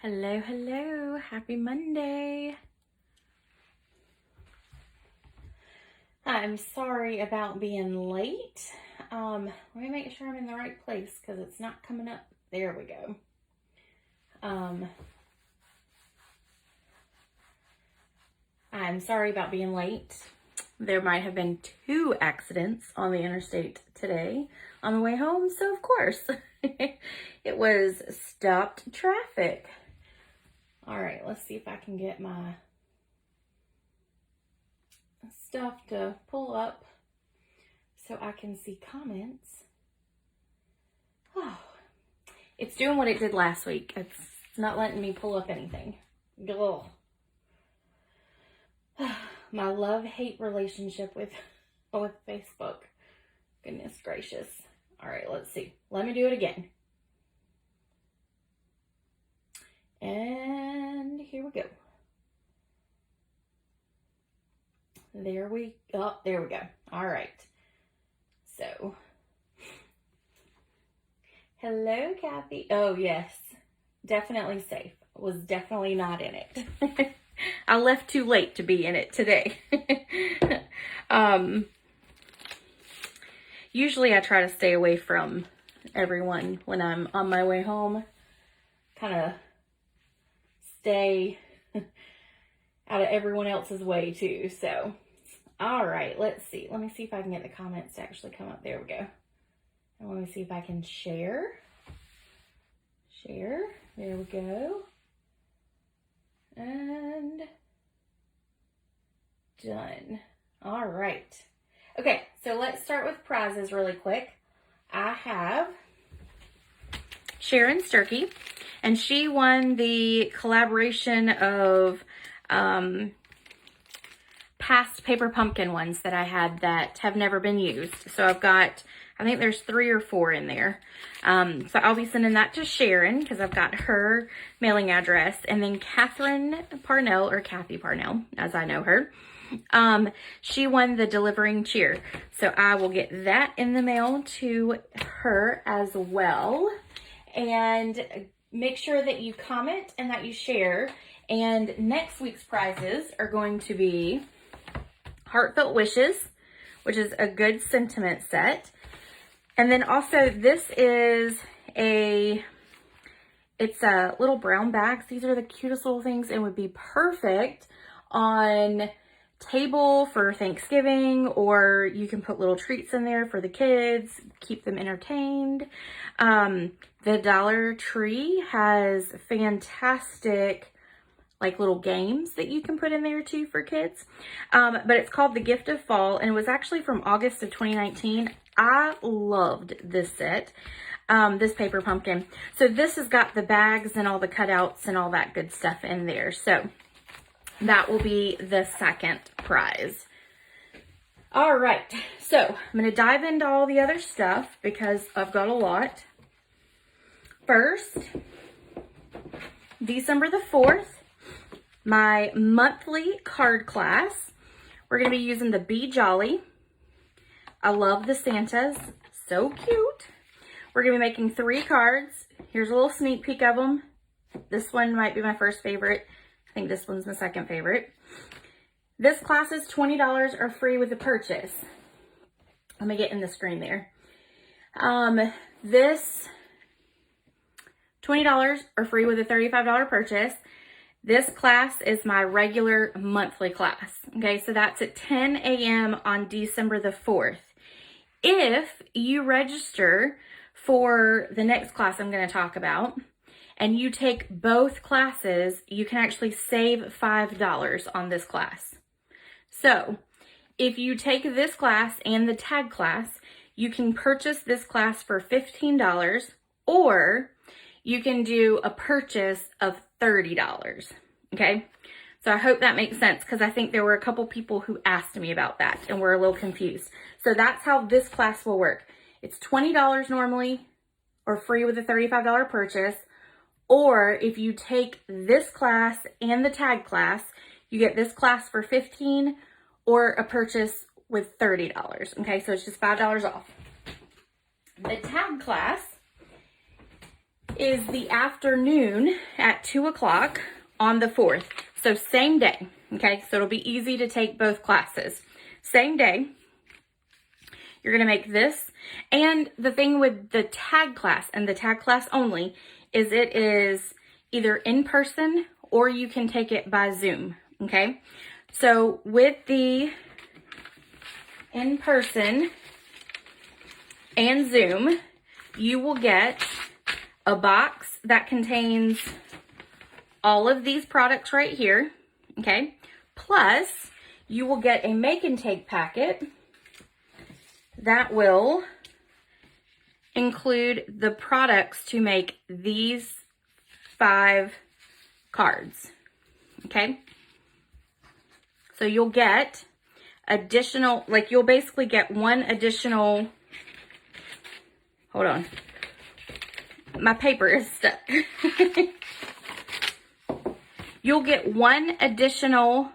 Hello, hello. Happy Monday. I'm sorry about being late. Let me make sure I'm in the right place because it's not coming up. There we go. I'm sorry about being late. There might have been 2 accidents on the interstate today on the way home, so of course it was stopped traffic. All right, let's see if I can get my stuff to pull up so I can see comments. Oh, it's doing what it did last week. It's not letting me pull up anything. Ugh. My love-hate relationship with Facebook. Goodness gracious. All right, let's see. Let me do it again. And here we go. There we go. All right. So, hello, Kathy. Oh, yes. Definitely safe. Was definitely not in it. I left too late to be in it today. Usually I try to stay away from everyone when I'm on my way home. Kind of stay out of everyone else's way too. So, all right, let's see. Let me see if I can get the comments to actually come up. There we go. And let me see if I can share. There we go. And done. All right. Okay, so let's start with prizes really quick. I have Sharon Sturkey, and she won the collaboration of past paper pumpkin ones that I had that have never been used. So I've got, I think there's 3 or 4 in there. So I'll be sending that to Sharon because I've got her mailing address. And then Catherine Parnell, or Kathy Parnell, as I know her, she won the delivering cheer. So I will get that in the mail to her as well. And make sure that you comment and that you share. And next week's prizes are going to be Heartfelt Wishes, which is a good sentiment set. And then also this is it's little brown bags. These are the cutest little things and would be perfect on table for Thanksgiving, or you can put little treats in there for the kids, keep them entertained. The Dollar Tree has fantastic like little games that you can put in there too for kids. But it's called The Gift of Fall, and it was actually from August of 2019. I loved this set, this paper pumpkin. So this has got the bags and all the cutouts and all that good stuff in there. So that will be the second prize. All right, so I'm going to dive into all the other stuff because I've got a lot. First, December the 4th, my monthly card class. We're going to be using the Be Jolly. I love the Santas. So cute. We're going to be making 3 cards. Here's a little sneak peek of them. This one might be my first favorite. I think this one's my second favorite. This class is $20 or free with the purchase. Let me get in the screen there. This $20 or free with a $35 purchase. This class is my regular monthly class. Okay, so that's at 10 a.m. on December the 4th. If you register for the next class I'm going to talk about, and you take both classes, you can actually save $5 on this class. So if you take this class and the tag class, you can purchase this class for $15, or you can do a purchase of $30. Okay, so I hope that makes sense because I think there were a couple people who asked me about that and were a little confused. So that's how this class will work. It's $20 normally, or free with a $35 purchase. Or if you take this class and the tag class, you get this class for $15 or a purchase with $30. Okay, so it's just $5 off. The tag class is the afternoon at 2 o'clock on the 4th. So same day, okay? So it'll be easy to take both classes. Same day, you're gonna make this. And the thing with the tag class and the tag class only is it is either in person or you can take it by Zoom, okay? So with the in person and Zoom, you will get a box that contains all of these products right here, okay? Plus, you will get a make and take packet that will include the products to make these 5 cards, okay? So you'll get additional, like you'll basically get one additional, hold on, my paper is stuck. You'll get one additional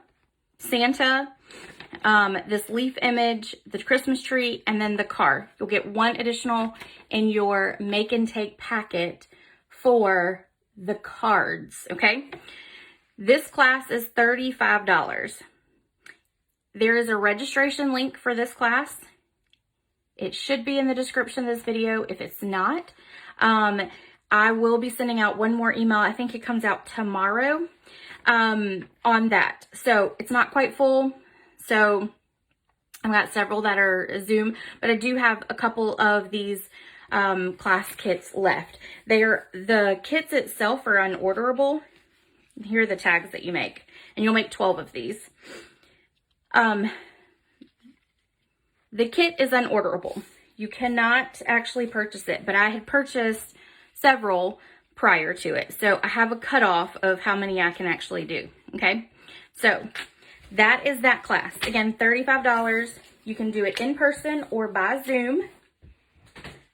Santa, this leaf image, the Christmas tree, and then the car. You'll get one additional in your make and take packet for the cards, okay? This class is $35. There is a registration link for this class. It should be in the description of this video. If it's not, I will be sending out one more email. I think it comes out tomorrow on that. So it's not quite full. So I've got several that are Zoom, but I do have a couple of these class kits left. The kits itself are unorderable. Here are the tags that you make, and you'll make 12 of these. The kit is unorderable. You cannot actually purchase it, but I had purchased several prior to it. So I have a cutoff of how many I can actually do, okay? So that is that class. Again, $35. You can do it in person or by Zoom.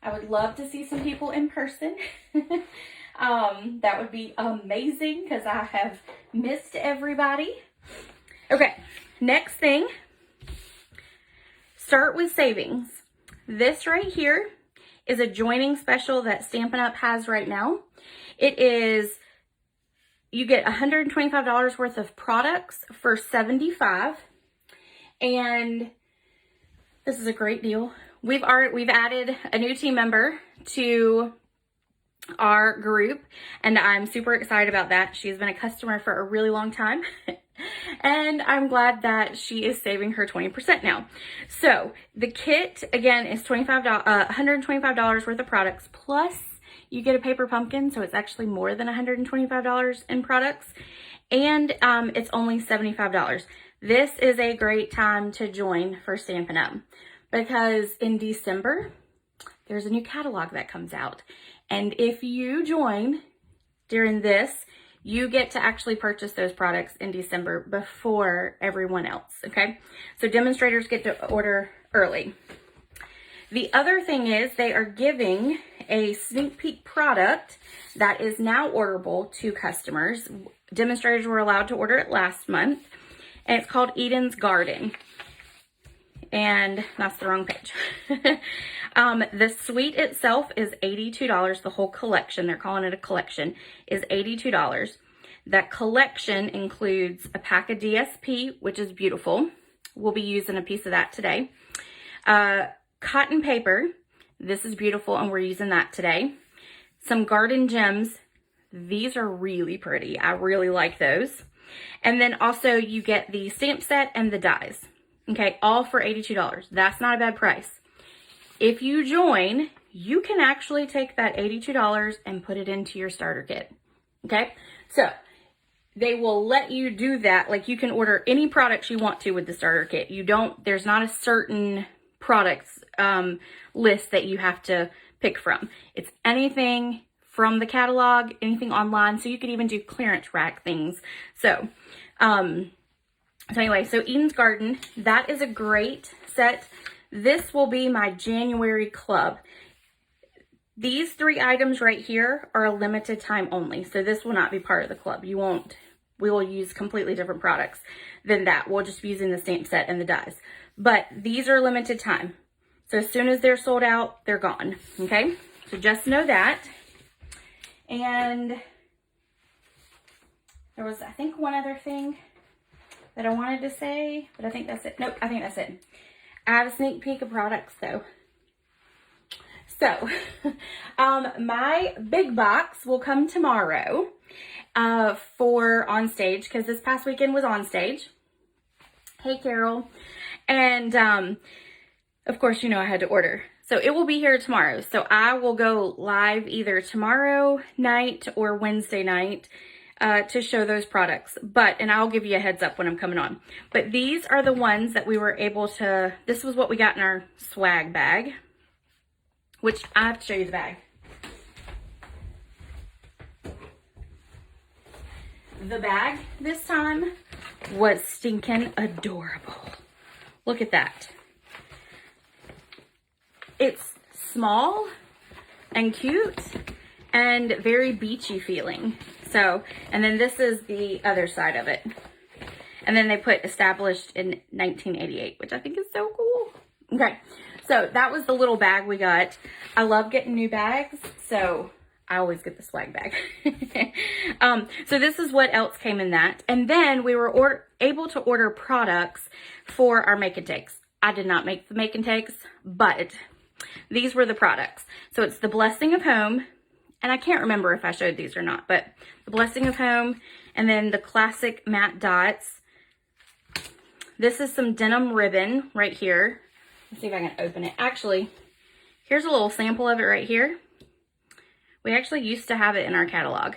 I would love to see some people in person. That would be amazing because I have missed everybody. Okay, next thing, start with savings. This right here is a joining special that Stampin' Up! Has right now. It is, you get $125 worth of products for $75, and this is a great deal. We've added a new team member to our group, and I'm super excited about that. She's been a customer for a really long time. And I'm glad that she is saving her 20% now. So the kit, again, is $125 worth of products, plus you get a paper pumpkin, so it's actually more than $125 in products. And it's only $75. This is a great time to join for Stampin' Up! Because in December, there's a new catalog that comes out. And if you join during this, you get to actually purchase those products in December before everyone else, okay? So demonstrators get to order early. The other thing is they are giving a sneak peek product that is now orderable to customers. Demonstrators were allowed to order it last month, and it's called Eden's Garden. And that's the wrong page. The suite itself is $82. The whole collection, they're calling it a collection, is $82. That collection includes a pack of DSP, which is beautiful. We'll be using a piece of that today. Cotton paper. This is beautiful, and we're using that today. Some garden gems. These are really pretty. I really like those. And then also you get the stamp set and the dies. Okay, all for $82. That's not a bad price. If you join, you can actually take that $82 and put it into your starter kit. Okay, so they will let you do that. Like, you can order any products you want to with the starter kit. There's not a certain products list that you have to pick from. It's anything from the catalog, anything online. So you could even do clearance rack things. So anyway, so Eden's Garden, that is a great set. This will be my January club. These 3 items right here are a limited time only. So this will not be part of the club. We will use completely different products than that. We'll just be using the stamp set and the dies. But these are limited time. So as soon as they're sold out, they're gone. Okay? So just know that. And there was, I think, one other thing that I wanted to say, but I think that's it. Nope, I think that's it. I have a sneak peek of products though. So, my big box will come tomorrow for On Stage, because this past weekend was On Stage. Hey, Carol. And, of course, you know I had to order. So it will be here tomorrow. So I will go live either tomorrow night or Wednesday night to show those products. And I'll give you a heads up when I'm coming on. But these are the ones that we were able to, this was what we got in our swag bag, which I have to show you the bag. The bag this time was stinking adorable. Look at that. It's small and cute and very beachy feeling. So, and then this is the other side of it. And then they put established in 1988, which I think is so cool. Okay, so that was the little bag we got. I love getting new bags, so I always get the swag bag. So this is what else came in that. And then we were able to order products for our make and takes. I did not make the make and takes, but these were the products. So it's the Blessing of Home, and I can't remember if I showed these or not, but the Blessing of Home, and then the classic matte dots. This is some denim ribbon right here. Let's see if I can open it. Actually, here's a little sample of it right here. We actually used to have it in our catalog,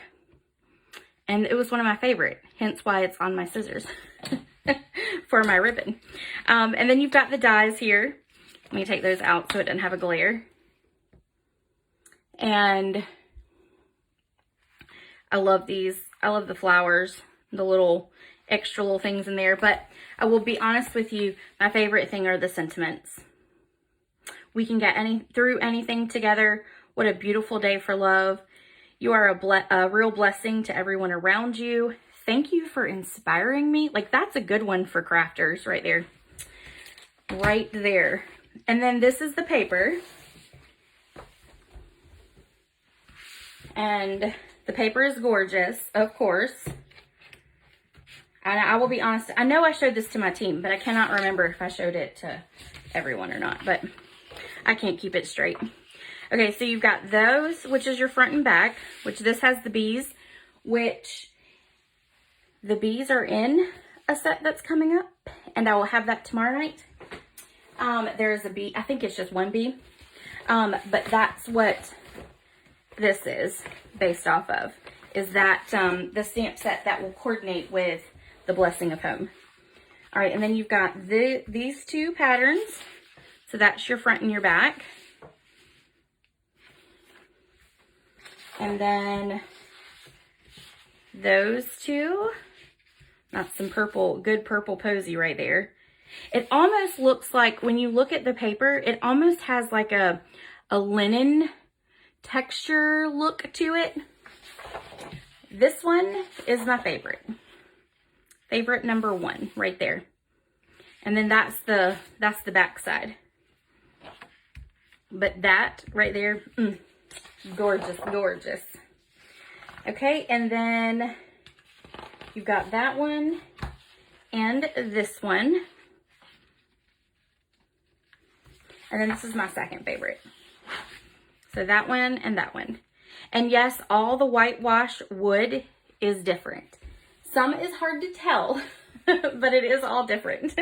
and it was one of my favorite, hence why it's on my scissors for my ribbon. And then you've got the dies here. Let me take those out so it doesn't have a glare. And I love these. I love the flowers, the little extra little things in there. But I will be honest with you, my favorite thing are the sentiments. We can get through anything together. What a beautiful day for love. You are a real blessing to everyone around you. Thank you for inspiring me. Like, that's a good one for crafters right there. Right there. And then this is the paper. And the paper is gorgeous, of course. And I will be honest, I know I showed this to my team, but I cannot remember if I showed it to everyone or not. But I can't keep it straight. Okay, so you've got those, which is your front and back, which this has the bees, which the bees are in a set that's coming up, and I will have that tomorrow night. There's a bee, I think it's just one bee, but that's what this is based off of, is that the stamp set that will coordinate with the Blessing of Home. All right, and then you've got these two patterns, so that's your front and your back. And then those two, that's some purple, good purple posy right there. It almost looks like, when you look at the paper, it almost has like a linen texture look to it. This one is my favorite. Favorite number one right there. And then that's the back side. But that right there, gorgeous, gorgeous. Okay, and then you've got that one and this one. And then this is my second favorite. So that one and that one. And yes, all the whitewash wood is different. Some is hard to tell, but it is all different.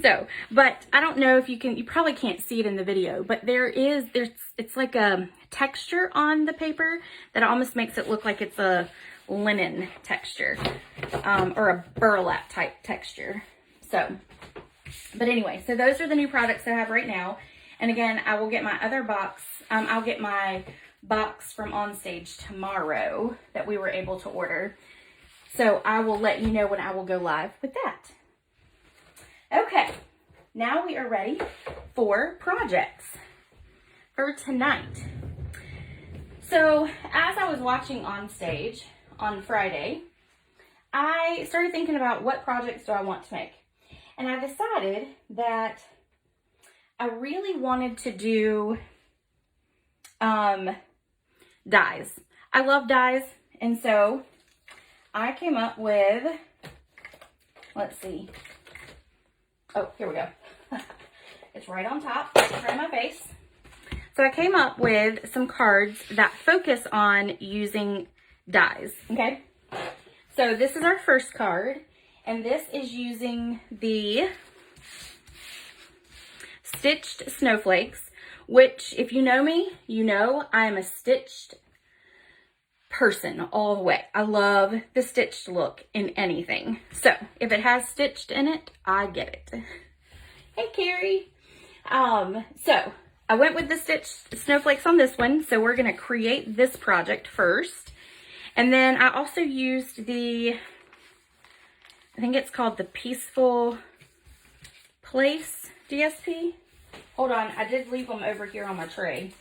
So, but I don't know if you probably can't see it in the video, but it's like a texture on the paper that almost makes it look like it's a linen texture, or a burlap type texture. So, but anyway, so those are the new products that I have right now. And again, I will get my other box. I'll get my box from On Stage tomorrow that we were able to order. So I will let you know when I will go live with that. Okay, now we are ready for projects for tonight. So as I was watching On Stage on Friday, I started thinking about what projects do I want to make. And I decided that I really wanted to do dies. I love dies, and so I came up with, let's see. Oh, here we go. It's right on top, right in front of my face. So I came up with some cards that focus on using dies, okay? So this is our first card, and this is using the Stitched Snowflakes, which, if you know me, you know I am a stitched person all the way. I love the stitched look in anything. So if it has stitched in it, I get it. Hey, Carrie. So I went with the Stitched Snowflakes on this one. So we're going to create this project first. And then I also used the, I think it's called the Peaceful Place DSP. Hold on, I did leave them over here on my tray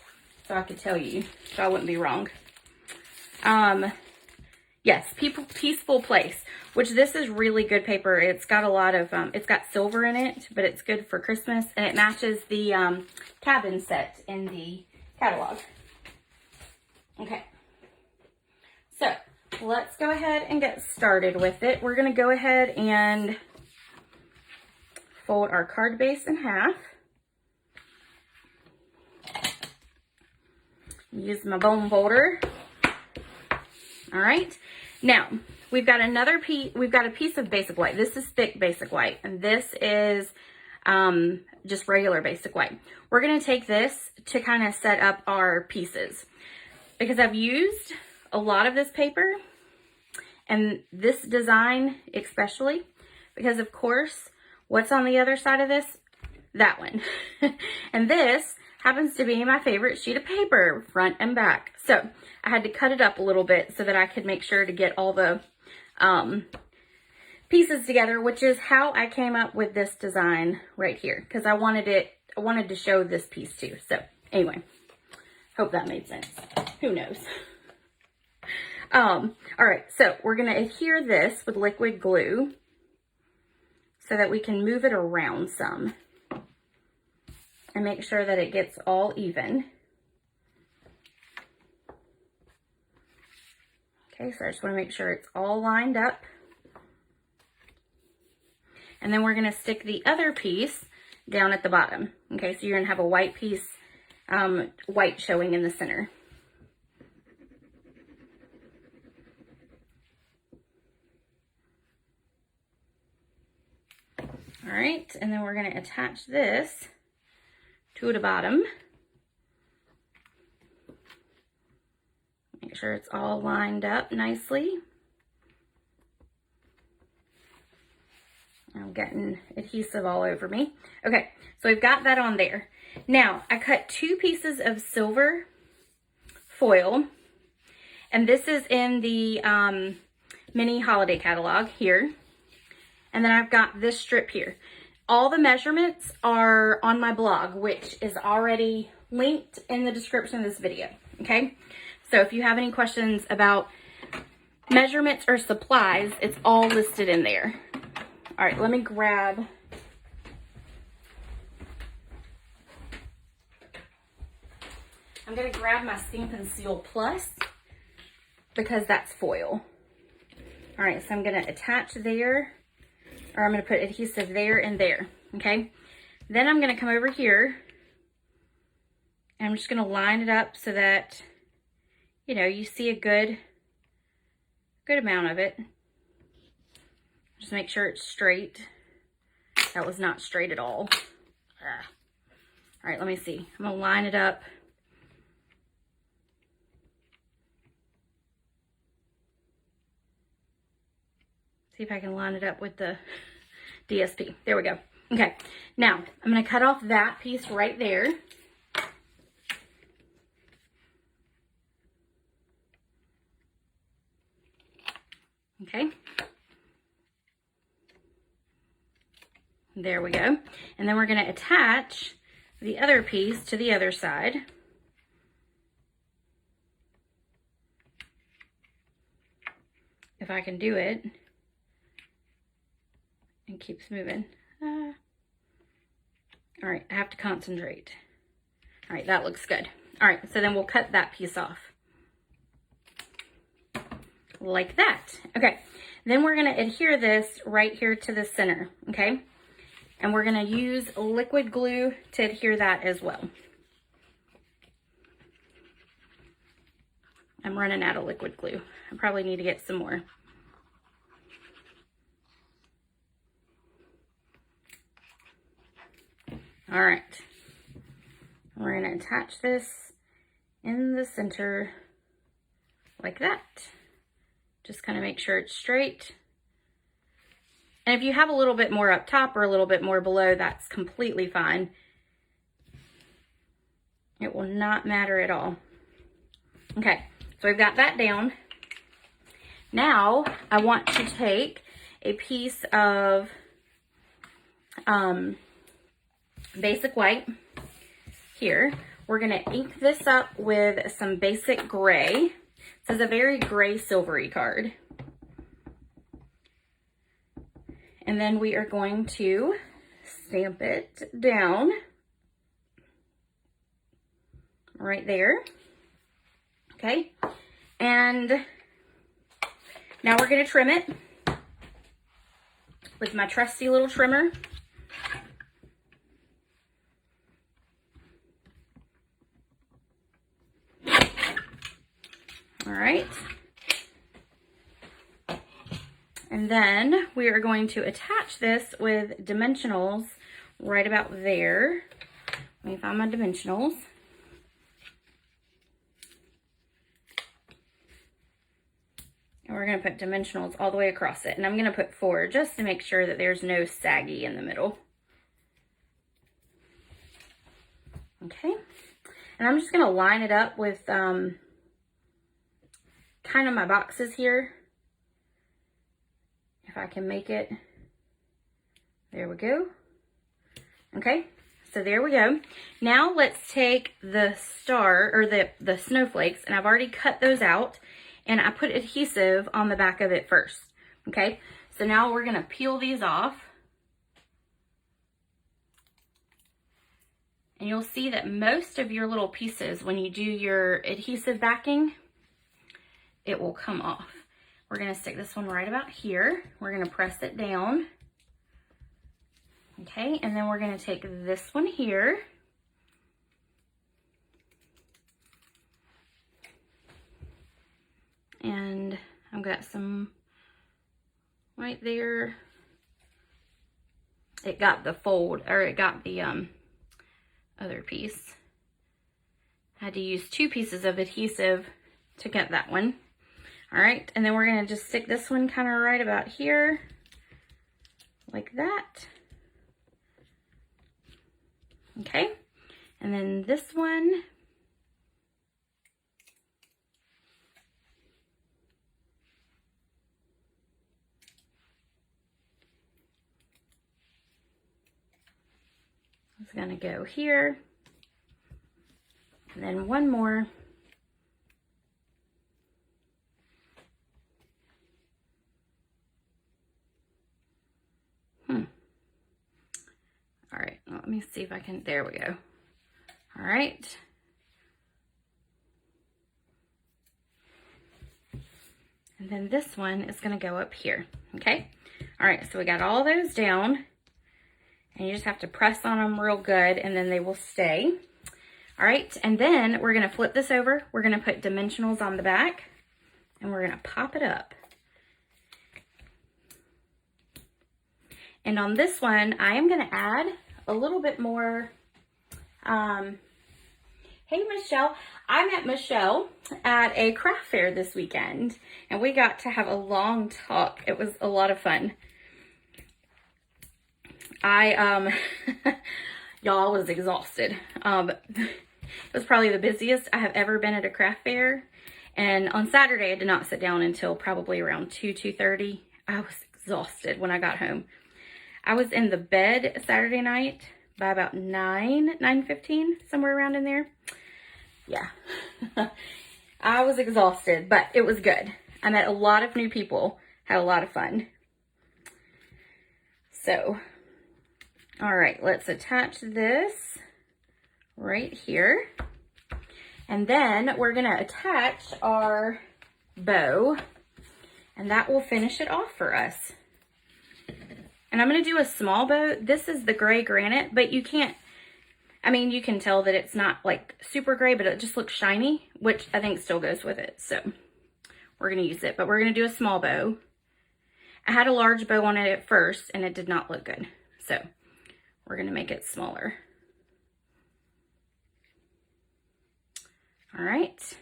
so I could tell you, so I wouldn't be wrong. Yes, Peaceful Place, which this is really good paper. It's got a lot of, it's got silver in it, but it's good for Christmas, and it matches the cabin set in the catalog. Okay, so let's go ahead and get started with it. We're going to go ahead and fold our card base in half. Use my bone folder. All right. Now, we've got another piece, we've got a piece of basic white. This is thick basic white, and this is just regular basic white. We're going to take this to kind of set up our pieces, because I've used a lot of this paper and this design especially, because of course, what's on the other side of this? That one. And this happens to be my favorite sheet of paper, front and back. So I had to cut it up a little bit so that I could make sure to get all the pieces together, which is how I came up with this design right here, because I wanted to show this piece too. So anyway, hope that made sense. Who knows? All right, so we're gonna adhere this with liquid glue so that we can move it around some and make sure that it gets all even. Okay, so I just want to make sure it's all lined up. And then we're going to stick the other piece down at the bottom. Okay, so you're going to have a white piece, white showing in the center. All right, and then we're going to attach this to the bottom. Make sure it's all lined up nicely. I'm getting adhesive all over me. Okay, so we've got that on there. Now, I cut 2 pieces of silver foil, and this is in the mini holiday catalog here. And then I've got this strip here. All the measurements are on my blog, which is already linked in the description of this video, okay? So if you have any questions about measurements or supplies, it's all listed in there. All right, let me grab, I'm gonna grab my Stampin' Seal Plus because that's foil. All right, so I'm gonna attach there, or I'm gonna put adhesive there and there, okay? Then I'm gonna come over here and I'm just gonna line it up so that, you know, you see a good amount of it. Just make sure it's straight. That was not straight at all. Ugh. All right, let me see. I'm gonna line it up. See if I can line it up with the DSP. There we go. Okay, now I'm gonna cut off that piece right there. Okay. There we go. And then we're going to attach the other piece to the other side. If I can do it. And keeps moving. All right, I have to concentrate. All right, that looks good. All right, so then we'll cut that piece off. like that. Okay, then we're gonna adhere this right here to the center, okay? And we're gonna use liquid glue to adhere that as well. I'm running out of liquid glue. I probably need to get some more. All right, we're gonna attach this in the center like that. Just kind of make sure it's straight. And if you have a little bit more up top or a little bit more below, that's completely fine. It will not matter at all. Okay, so we've got that down. Now I want to take a piece of basic white here. We're gonna ink this up with some basic gray. This is a very gray silvery card. And then we are going to stamp it down right there. Okay, and now we're gonna trim it with my trusty little trimmer. All right. And then we are going to attach this with dimensionals right about there. Let me find my dimensionals. And we're going to put dimensionals all the way across it. And I'm going to put 4 just to make sure that there's no saggy in the middle. Okay. And I'm just going to line it up with kind of my boxes here. If I can make it. There we go. Okay, so there we go. Now let's take the star, or the snowflakes, and I've already cut those out, and I put adhesive on the back of it first. Okay, so now we're gonna peel these off. And you'll see that most of your little pieces, when you do your adhesive backing, it will come off. We're gonna stick this one right about here. We're gonna press it down. Okay, and then we're gonna take this one here. And I've got some right there. It got the fold, or it got the other piece. I had to use 2 pieces of adhesive to get that one. All right, and then we're gonna just stick this one kind of right about here, like that. Okay, and then this one. It's gonna go here, and then one more. All right, let me see if I can, there we go. All right. And then this one is gonna go up here, okay? All right, so we got all those down, and you just have to press on them real good, and then they will stay. All right, and then we're gonna flip this over. We're gonna put dimensionals on the back, and we're gonna pop it up. And on this one, I am gonna add a little bit more, hey Michelle, I met Michelle at a craft fair this weekend, and we got to have a long talk. It was a lot of fun. Y'all, was exhausted. It was probably the busiest I have ever been at a craft fair. And on Saturday, I did not sit down until probably around 2:30. I was exhausted when I got home. I was in the bed Saturday night by about 9:15, somewhere around in there. Yeah, I was exhausted, but it was good. I met a lot of new people, had a lot of fun. So, all right, let's attach this right here. And then we're gonna attach our bow And that will finish it off for us. And I'm going to do a small bow. This is the gray granite, but you can't, I mean, you can tell that it's not like super gray, but it just looks shiny, which I think still goes with it. So we're going to use it, but we're going to do a small bow. I had a large bow on it at first and it did not look good. So we're going to make it smaller. All right.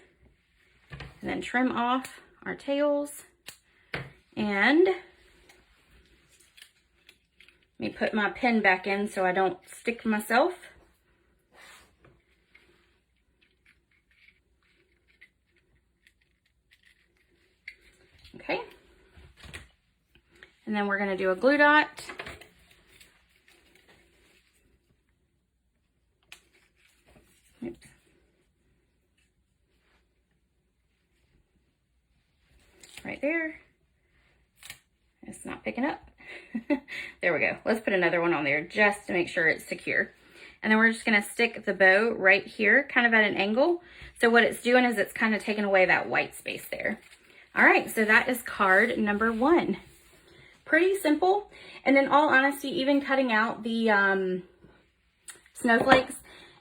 And then trim off our tails. And let me put my pin back in so I don't stick myself. Okay. And then we're going to do a glue dot. Oops. Right there. It's not picking up. There we go. Let's put another one on there just to make sure it's secure. And then we're just going to stick the bow right here, kind of at an angle. So what it's doing is it's kind of taking away that white space there. All right, so that is card number 1. Pretty simple. And in all honesty, even cutting out the snowflakes,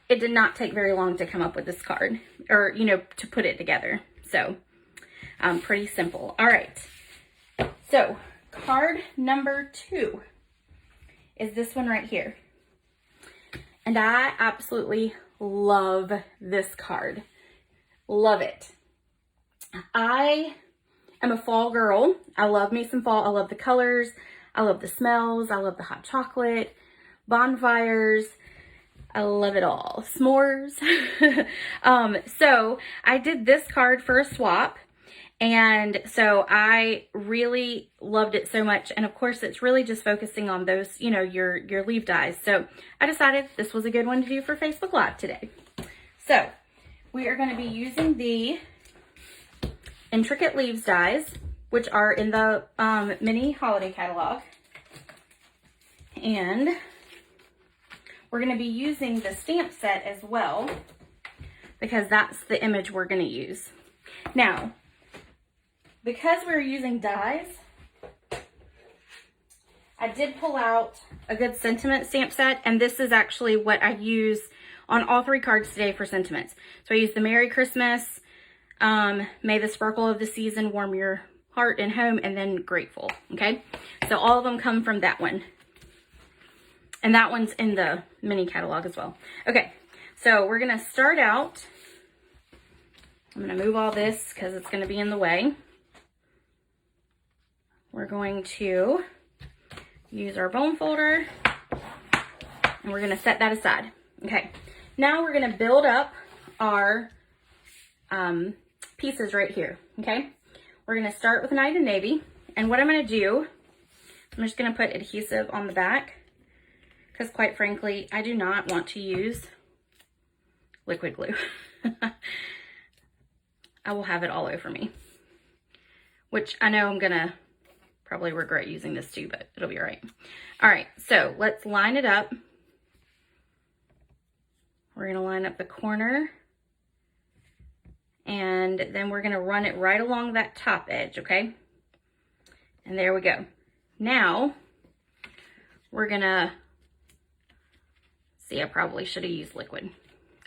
it did not take very long to come up with this card, or, you know, to put it together. So pretty simple. All right. So card number 2 is this one right here. And I absolutely love this card. Love it. I am a fall girl. I love me some fall. I love the colors. I love the smells. I love the hot chocolate, bonfires. I love it all. S'mores. So I did this card for a swap. And so I really loved it so much. And of course, it's really just focusing on those, you know, your leaf dies. So I decided this was a good one to do for Facebook Live today. So we are going to be using the Intricate Leaves dies, which are in the mini holiday catalog. And we're going to be using the stamp set as well, because that's the image we're going to use. Now, because we're using dies, I did pull out a good sentiment stamp set, and this is actually what I use on all 3 cards today for sentiments. So I use the Merry Christmas, May the sparkle of the season warm your heart and home, and then Grateful, okay? So all of them come from that one. And that one's in the mini catalog as well. Okay, so we're going to start out. I'm going to move all this because it's going to be in the way. We're going to use our bone folder, and we're going to set that aside. Okay, now we're going to build up our pieces right here, okay? We're going to start with Night of Navy, and what I'm going to do, I'm just going to put adhesive on the back, because quite frankly, I do not want to use liquid glue. I will have it all over me, which I know I'm going to probably regret using this too, but it'll be all right. All right, so let's line it up. We're going to line up the corner, and then we're going to run it right along that top edge, okay? And there we go. Now, we're going to, see, I probably should have used liquid.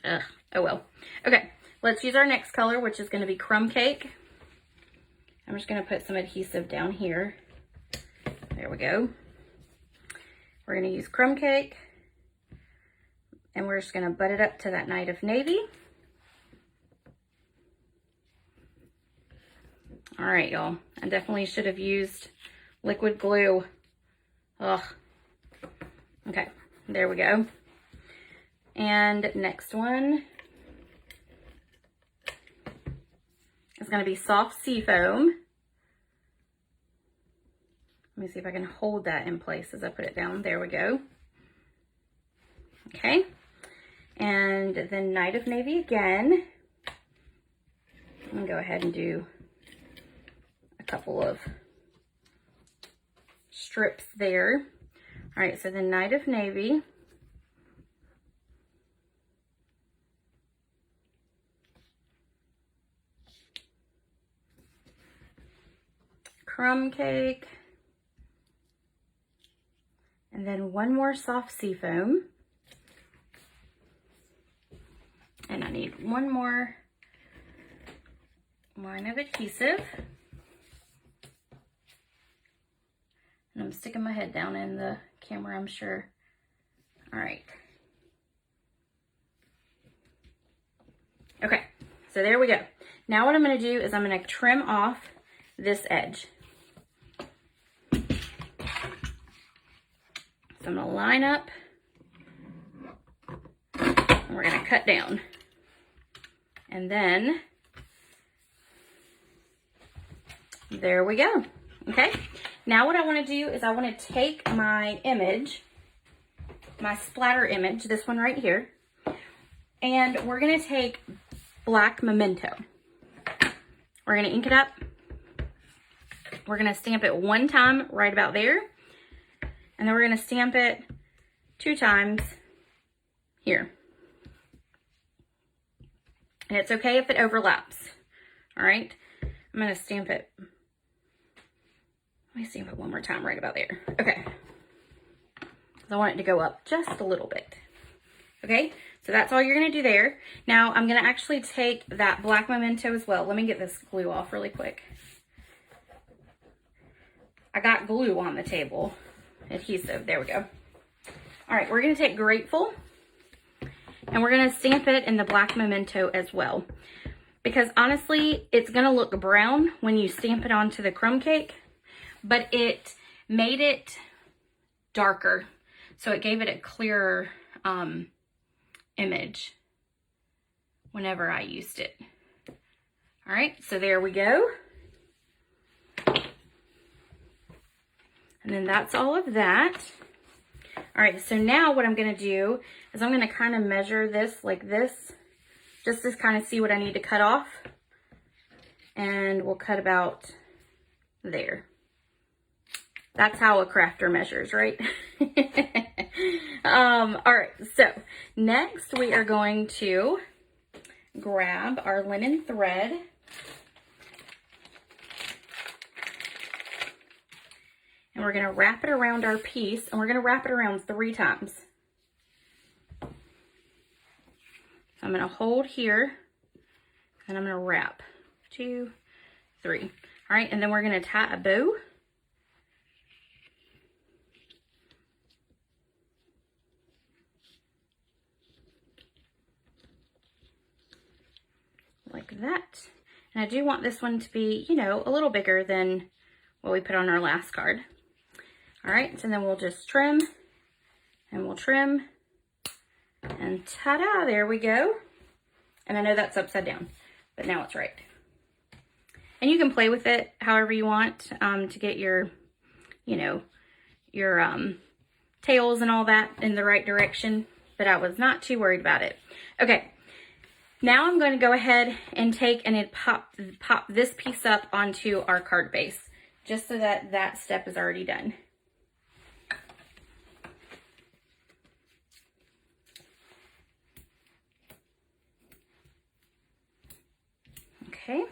Ugh, oh well. Okay, let's use our next color, which is going to be Crumb Cake. I'm just going to put some adhesive down here. There we go. We're going to use Crumb Cake, and we're just going to butt it up to that Night of Navy. All right, y'all. I definitely should have used liquid glue. Ugh. Okay, there we go. And next one is going to be Soft Sea Foam. Let me see if I can hold that in place as I put it down. There we go. Okay. And then Night of Navy again. I'm going to go ahead and do a couple of strips there. All right, so the Night of Navy. Crumb Cake. And then one more soft seafoam. And I need one more line of adhesive. And I'm sticking my head down in the camera, I'm sure. All right. Okay, so there we go. Now what I'm gonna do is I'm gonna trim off this edge. So I'm gonna line up and we're gonna cut down. And then, there we go, okay? Now what I wanna do is I wanna take my image, my splatter image, this one right here, and we're gonna take black memento. We're gonna ink it up. We're gonna stamp it one time right about there, and then we're gonna stamp it 2 times here. And it's okay if it overlaps, all right? I'm gonna stamp it. Let me stamp it one more time right about there. Okay. I want it to go up just a little bit. Okay, so that's all you're gonna do there. Now I'm gonna actually take that black memento as well. Let me get this glue off really quick. I got glue on the table, adhesive, there we go. All right, we're gonna take Grateful and we're gonna stamp it in the black memento as well. Because honestly, it's gonna look brown when you stamp it onto the crumb cake, but it made it darker. So it gave it a clearer image whenever I used it. All right, so there we go. And then that's all of that. All right, so now what I'm gonna do is I'm gonna kind of measure this like this, just to kind of see what I need to cut off. And we'll cut about there. That's how a crafter measures, right? All right, so next we are going to grab our linen thread. And we're gonna wrap it around our piece, and we're gonna wrap it around 3 times. So I'm gonna hold here, and I'm gonna wrap 2, 3. All right, and then we're gonna tie a bow. Like that. And I do want this one to be, you know, a little bigger than what we put on our last card. All right, so then we'll just trim, and we'll trim, and ta-da, there we go. And I know that's upside down, but now it's right. And you can play with it however you want to get your, you know, your tails and all that in the right direction, but I was not too worried about it. Okay. Now I'm going to go ahead and take and pop this piece up onto our card base, just so that that step is already done. Okay.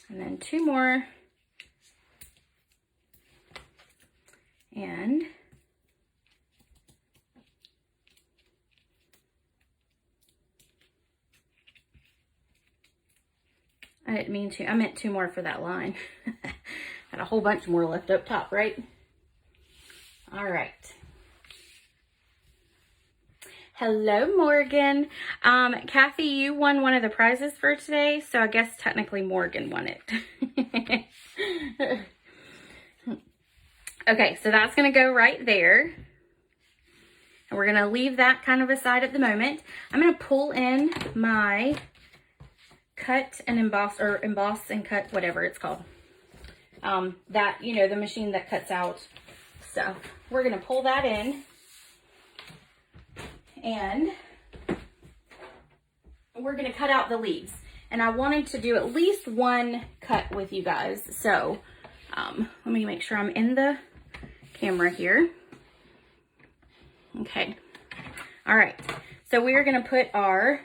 And then 2 more. And I didn't mean to. I meant 2 more for that line. Had a whole bunch more left up top, right? All right. Hello, Morgan. Kathy, you won one of the prizes for today, so I guess technically Morgan won it. Okay, so that's going to go right there. And we're going to leave that kind of aside at the moment. I'm going to pull in my cut and emboss, or emboss and cut, whatever it's called. That, you know, the machine that cuts out stuff. We're going to pull that in. And we're going to cut out the leaves. And I wanted to do at least 1 cut with you guys. So let me make sure I'm in the camera here. Okay. All right. So we are going to put our,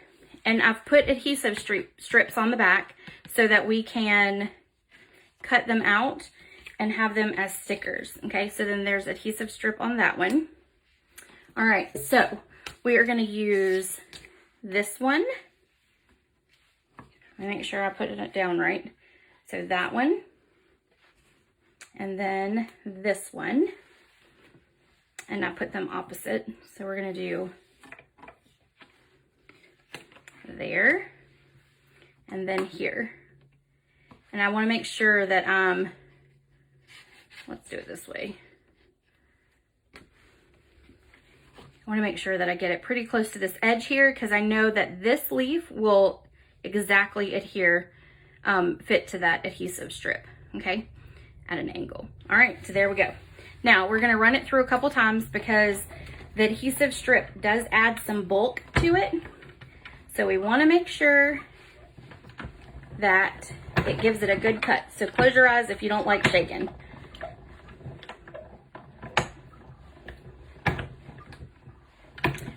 and I've put adhesive strips on the back so that we can cut them out and have them as stickers. Okay, so then there's adhesive strip on that one. All right, so we are going to use this one. Let me make sure I put it down right. So that one, and then this one, and I put them opposite. So we're going to do there, and then here. And I want to make sure that let's do it this way. I want to make sure that I get it pretty close to this edge here, because I know that this leaf will exactly adhere, fit to that adhesive strip, okay, at an angle. All right, so there we go. Now we're going to run it through a couple times because the adhesive strip does add some bulk to it. So we want to make sure that it gives it a good cut. So close your eyes if you don't like shaking.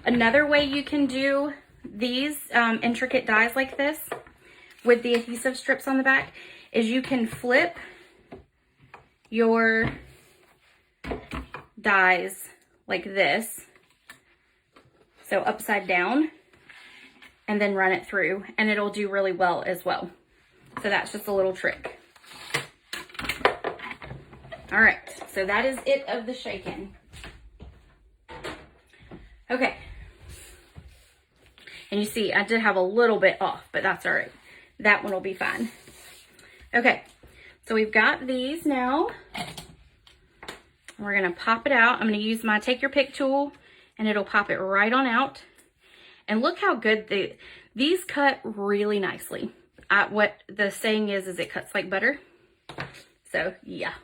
Another way you can do these intricate dies like this with the adhesive strips on the back is you can flip your dies like this, so upside down, and then run it through, and it'll do really well as well. So that's just a little trick. All right, so that is it of the shaking. Okay. And you see, I did have a little bit off, but that's all right. That one will be fine. Okay, so we've got these now. We're gonna pop it out. I'm gonna use my take your pick tool, and it'll pop it right on out. And look how good these cut really nicely. What the saying is it cuts like butter. So yeah.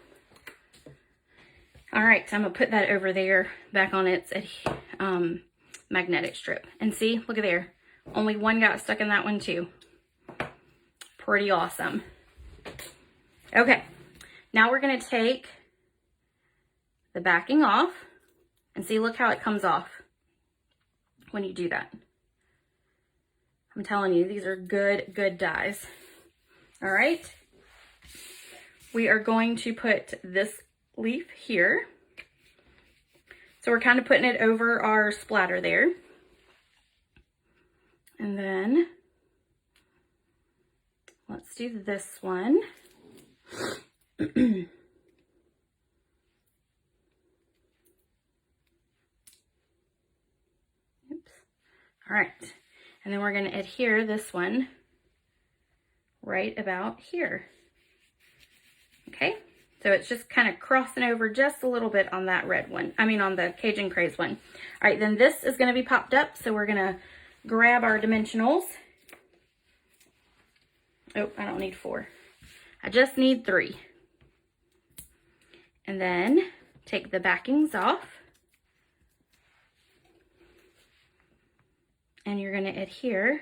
All right, so I'm gonna put that over there, back on its magnetic strip. And see, look at there. Only one got stuck in that one too. Pretty awesome. Okay, now we're gonna take the backing off, and see, look how it comes off when you do that. I'm telling you, these are good dies. All right, we are going to put this leaf here. So we're kind of putting it over our splatter there. And then let's do this one. Oops. All right. And then we're going to adhere this one right about here. Okay. So it's just kind of crossing over just a little bit on that red one. I mean, on the Cajun Craze one. All right, then this is going to be popped up. So we're going to grab our dimensionals. Oh, I don't need 4. I just need 3. And then take the backings off. And you're going to adhere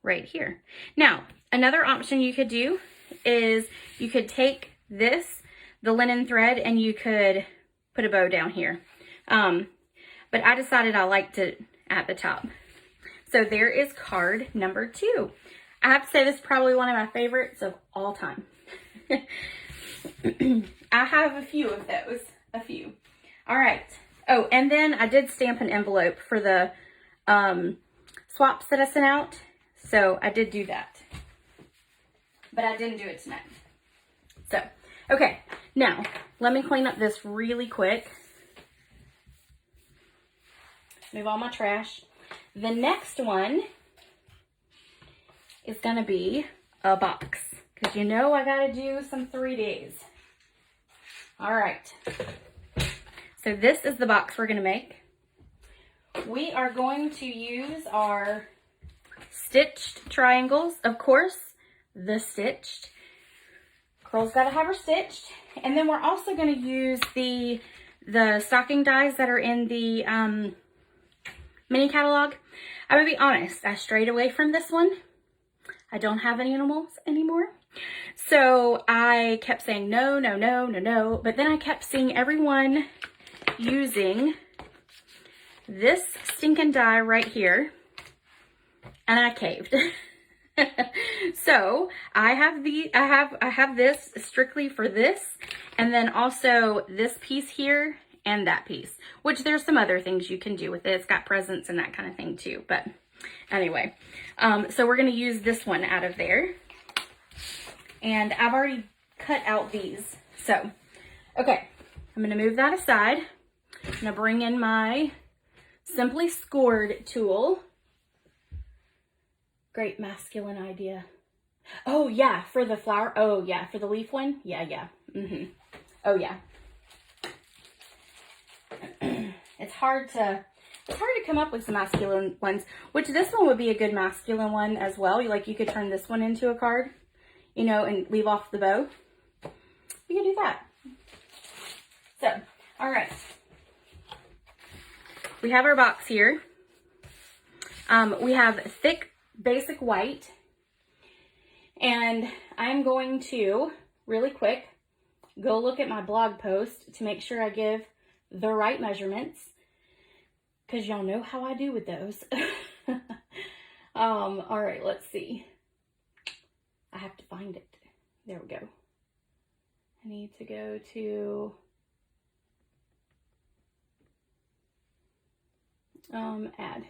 right here. Now, another option you could do is you could take this, the linen thread, and you could put a bow down here. But I decided I liked it at the top. So there is card number 2. I have to say this is probably one of my favorites of all time. I have a few of those, a few. All right. Oh, and then I did stamp an envelope for the swaps that I sent out. So I did do that, but I didn't do it tonight. So, okay, now let me clean up this really quick. Move all my trash. The next one is going to be a box, because you know I got to do some 3Ds. All right. So this is the box we're going to make. We are going to use our stitched triangles, of course, the stitched. Girl's got to have her stitched. And then we're also going to use the stocking dies that are in the mini catalog. I'm going to be honest, I strayed away from this one. I don't have any animals anymore. So I kept saying no, no, no, no, no. But then I kept seeing everyone using this stinking die right here. And I caved. So I have this strictly for this, and then also this piece here and that piece, which there's some other things you can do with it. It's got presents and that kind of thing too. But anyway, so we're going to use this one out of there. And I've already cut out these. So, okay, I'm going to move that aside. I'm going to bring in my Simply Scored tool. Great masculine idea. Oh yeah, for the flower. Oh yeah, for the leaf one. Yeah. Oh yeah. It's hard to come up with some masculine ones, which this one would be a good masculine one as well. Like you could turn this one into a card, you know, and leave off the bow. We can do that. So, all right. We have our box here. We have thick basic white, and I'm going to really quick go look at my blog post to make sure I give the right measurements, because y'all know how I do with those. All right, let's see. I have to find it. There we go. I need to go to add.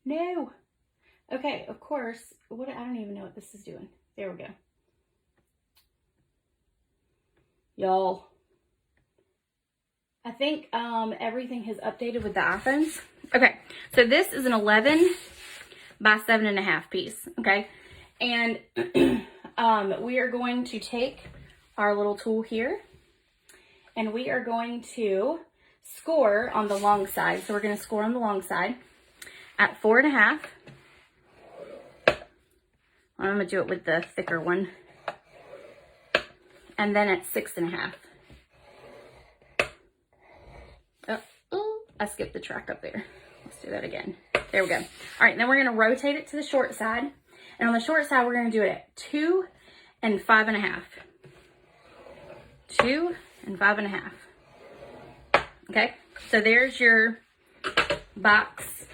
No. Okay, of course. What, I don't even know what this is doing. There we go. Y'all, I think everything has updated with the iPhones. Okay, so this is an 11 by 7.5 piece, okay? And we are going to take our little tool here, and we are going to score on the long side. So we're going to score on the long side at 4.5. I'm going to do it with the thicker one. And then at 6.5. Oh, I skipped the track up there. Let's do that again. There we go. All right, then we're going to rotate it to the short side. And on the short side, we're going to do it at 2 and 5.5. 2 and 5.5. Okay, so there's your box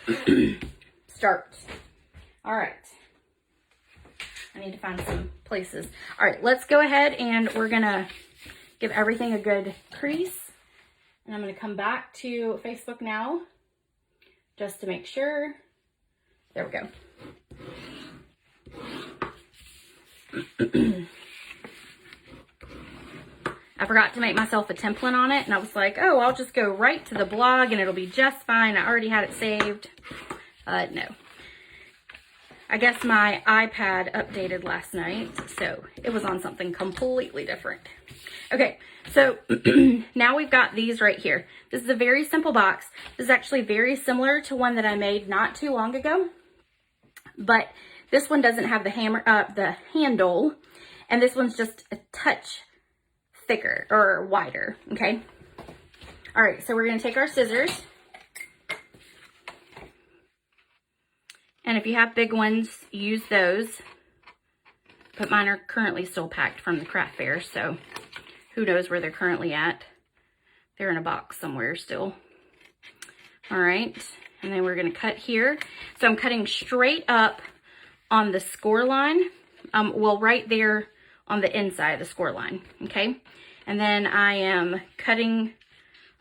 start. All right. I need to find some places. All right, let's go ahead and we're gonna give everything a good crease. And I'm gonna come back to Facebook now just to make sure. There we go. I forgot to make myself a template on it, and I was like, oh, I'll just go right to the blog and it'll be just fine. I already had it saved. No. I guess my iPad updated last night, so it was on something completely different. Okay, so now we've got these right here. This is a very simple box. This is actually very similar to one that I made not too long ago, but this one doesn't have the handle, and this one's just a touch thicker or wider, okay? All right, so we're gonna take our scissors. And if you have big ones, use those. But mine are currently still packed from the craft fair, so who knows where they're currently at. They're in a box somewhere still. All right, and then we're gonna cut here. So I'm cutting straight up on the score line. Well, right there on the inside of the score line, okay? And then I am cutting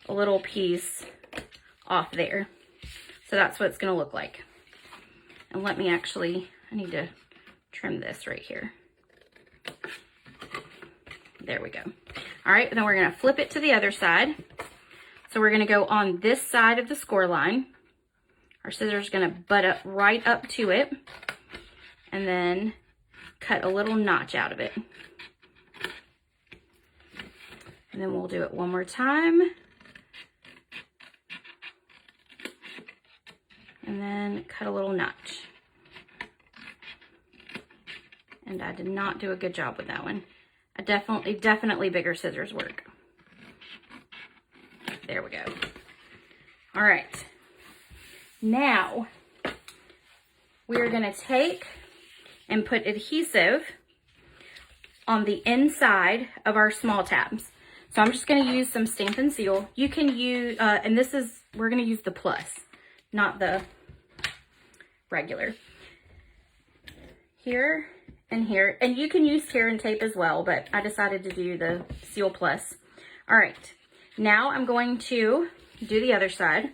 a little piece off there. So that's what it's gonna look like. And let me actually, I need to trim this right here. There we go. All right, and then we're gonna flip it to the other side. So we're gonna go on this side of the score line. Our scissors are gonna butt up right up to it, and then cut a little notch out of it. And then we'll do it one more time. And then cut a little notch. And I did not do a good job with that one. I definitely bigger scissors work. There we go. All right. Now, we're gonna take and put adhesive on the inside of our small tabs. So I'm just gonna use some Stampin' Seal. You can use, and this is, we're gonna use the plus, not the regular. here and here. And you can use tear and tape as well, but I decided to do the Seal Plus. All right, now I'm going to do the other side.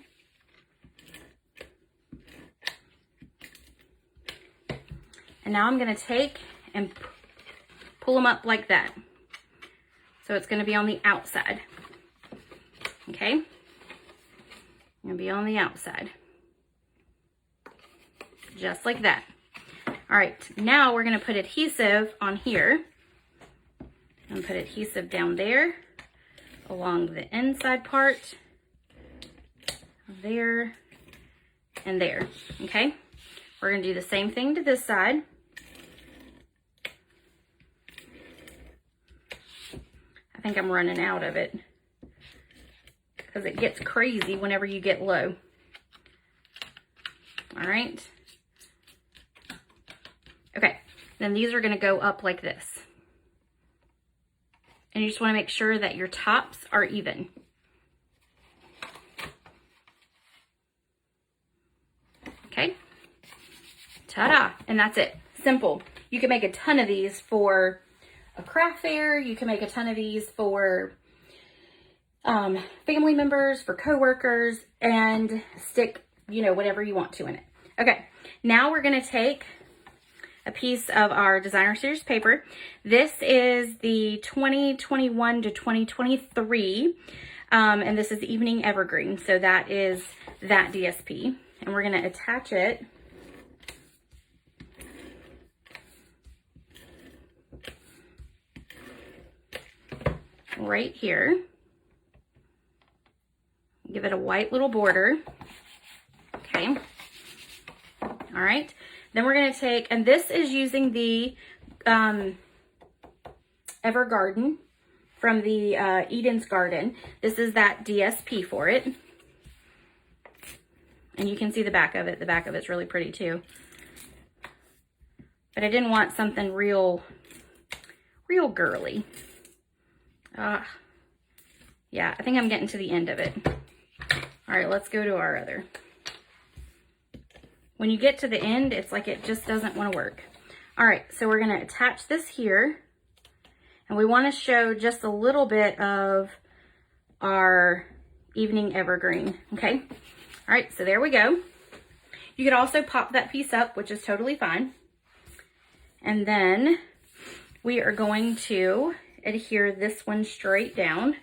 And now I'm going to take and pull them up like that. So it's going to be on the outside. Okay? Going to be on the outside. Just like that. All right, now we're going to put adhesive on here. And put adhesive down there along the inside part. There and there. Okay? We're going to do the same thing to this side. I think I'm running out of it because it gets crazy whenever you get low. All right. Okay, then these are going to go up like this. And you just want to make sure that your tops are even. Okay. Ta-da! And that's it. Simple. You can make a ton of these for a craft fair. You can make a ton of these for family members, for coworkers, and stick, you know, whatever you want to in it. Okay, now we're going to take a piece of our designer series paper. This is the 2021 to 2023, and this is Evening Evergreen. So that is that DSP, and we're going to attach it right here. Give it a white little border. Okay. All right. Then we're going to take, and this is using the Evergarden from the Eden's Garden. This is that DSP for it. And you can see the back of it. The back of it's really pretty too. But I didn't want something real girly. Yeah, I think I'm getting to the end of it. All right, let's go to our other. When you get to the end, it's like it just doesn't want to work. All right, so we're going to attach this here. And we want to show just a little bit of our Evening Evergreen, okay? All right, so there we go. You could also pop that piece up, which is totally fine. And then we are going to adhere this one straight down.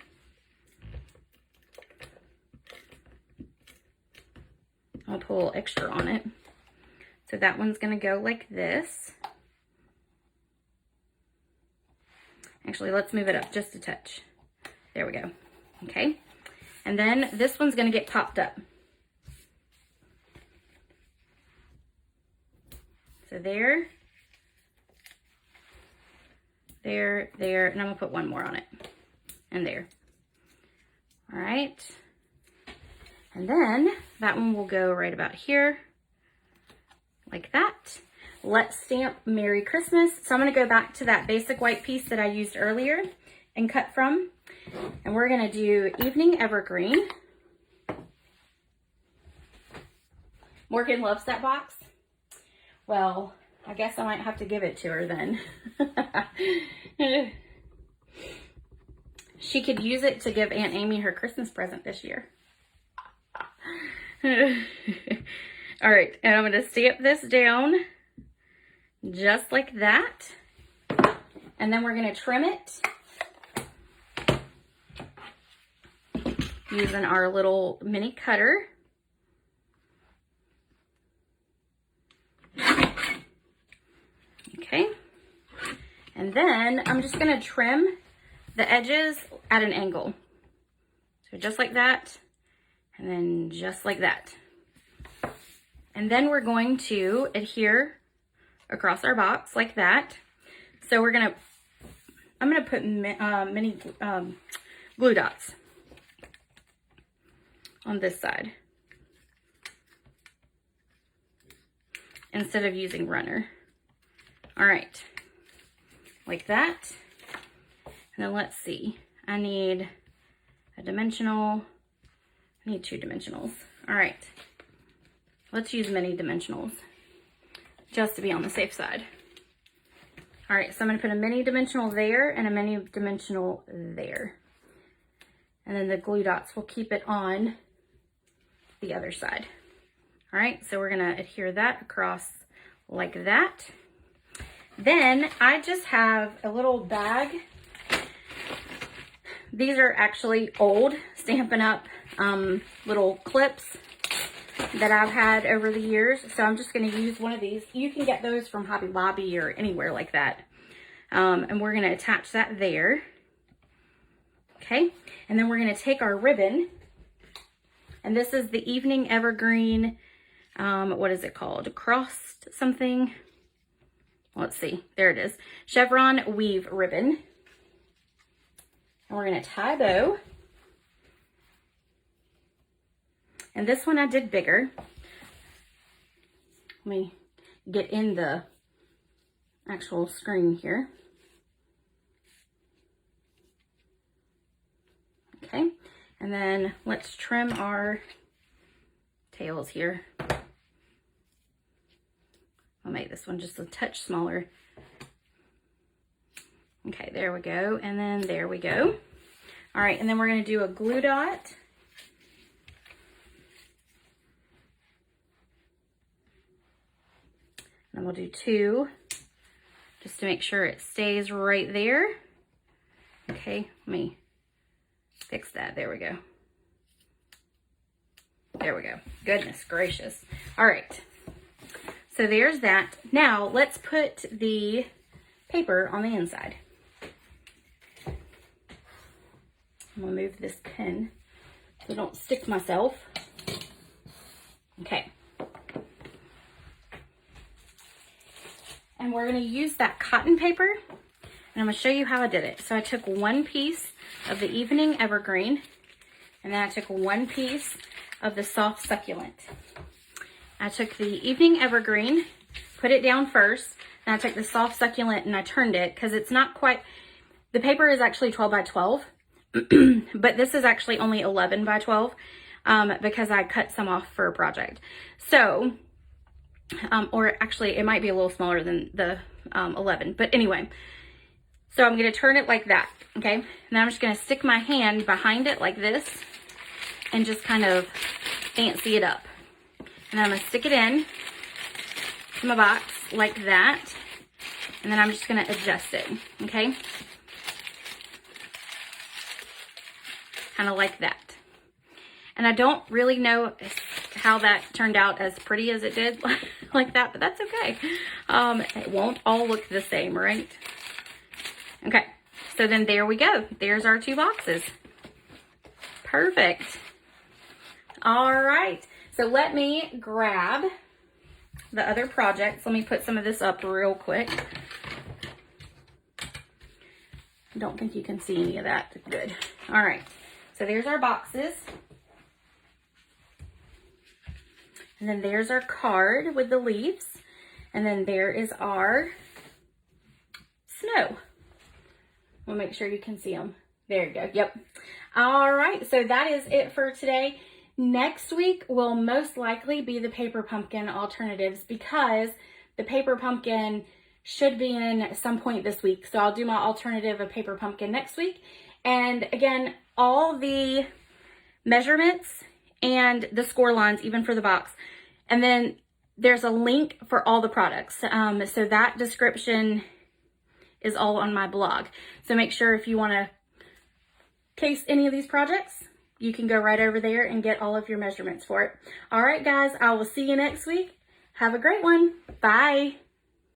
I'll put a little extra on it. So that one's going to go like this. Actually, let's move it up just a touch. There we go. Okay. And then this one's going to get popped up. So there, and I'm going to put one more on it. And there. All right. And then that one will go right about here, like that. Let's stamp Merry Christmas. So I'm going to go back to that basic white piece that I used earlier and cut from. And we're going to do Evening Evergreen. Morgan loves that box. Well, I guess I might have to give it to her then. She could use it to give Aunt Amy her Christmas present this year. All right, and I'm going to stamp this down just like that. And then we're going to trim it using our little mini cutter. Okay. And then I'm just going to trim the edges at an angle. So just like that. And then just like that. And then we're going to adhere across our box like that. So I'm going to put mini glue dots on this side instead of using runner. All right, like that. And then let's see, I need a dimensional. I need 2 dimensionals. All right, let's use mini dimensionals just to be on the safe side. All right, so I'm gonna put a mini dimensional there and a mini dimensional there. And then the glue dots will keep it on the other side. All right, so we're gonna adhere that across like that. Then I just have a little bag. These are actually old Stampin' Up! Little clips that I've had over the years. So I'm just gonna use one of these. You can get those from Hobby Lobby or anywhere like that. And we're gonna attach that there. Okay, and then we're gonna take our ribbon, and this is the Evening Evergreen, what is it called? Crossed something. Let's see, there it is. Chevron weave ribbon. And we're gonna tie a bow. And this one I did bigger. Let me get in the actual screen here. Okay, and then let's trim our tails here. I'll make this one just a touch smaller. Okay, there we go, and then there we go. All right, and then we're gonna do a glue dot. And we'll do 2, just to make sure it stays right there. Okay, let me fix that. There we go. There we go. Goodness gracious. All right. So there's that. Now let's put the paper on the inside. I'm gonna move this pin so I don't stick myself. Okay. And we're gonna use that cotton paper, and I'm gonna show you how I did it. So I took one piece of the Evening Evergreen, and then I took one piece of the Soft Succulent. I took the Evening Evergreen, put it down first, and I took the Soft Succulent and I turned it, because it's not quite, the paper is actually 12 by 12, but this is actually only 11 by 12, because I cut some off for a project. So, or actually it might be a little smaller than the 11, but anyway. So I'm gonna turn it like that, okay? And then I'm just gonna stick my hand behind it like this and just kind of fancy it up. And then I'm gonna stick it in to my box like that. And then I'm just gonna adjust it, okay? Kind of like that. And I don't really know how that turned out as pretty as it did like that, but that's okay. It won't all look the same, right? Okay, so then there we go. There's our 2 boxes. Perfect. All right, so let me grab the other projects. Let me put some of this up real quick. I don't think you can see any of that. Good. All right, so there's our boxes. And then there's our card with the leaves. And then there is our snow. We'll make sure you can see them. There you go. Yep. All right. So that is it for today. Next week will most likely be the paper pumpkin alternatives, because the paper pumpkin should be in at some point this week. So I'll do my alternative of paper pumpkin next week. And again, all the measurements and the score lines, even for the box. And then there's a link for all the products. So that description is all on my blog. So make sure if you want to case any of these projects, you can go right over there and get all of your measurements for it. All right, guys, I will see you next week. Have a great one. Bye.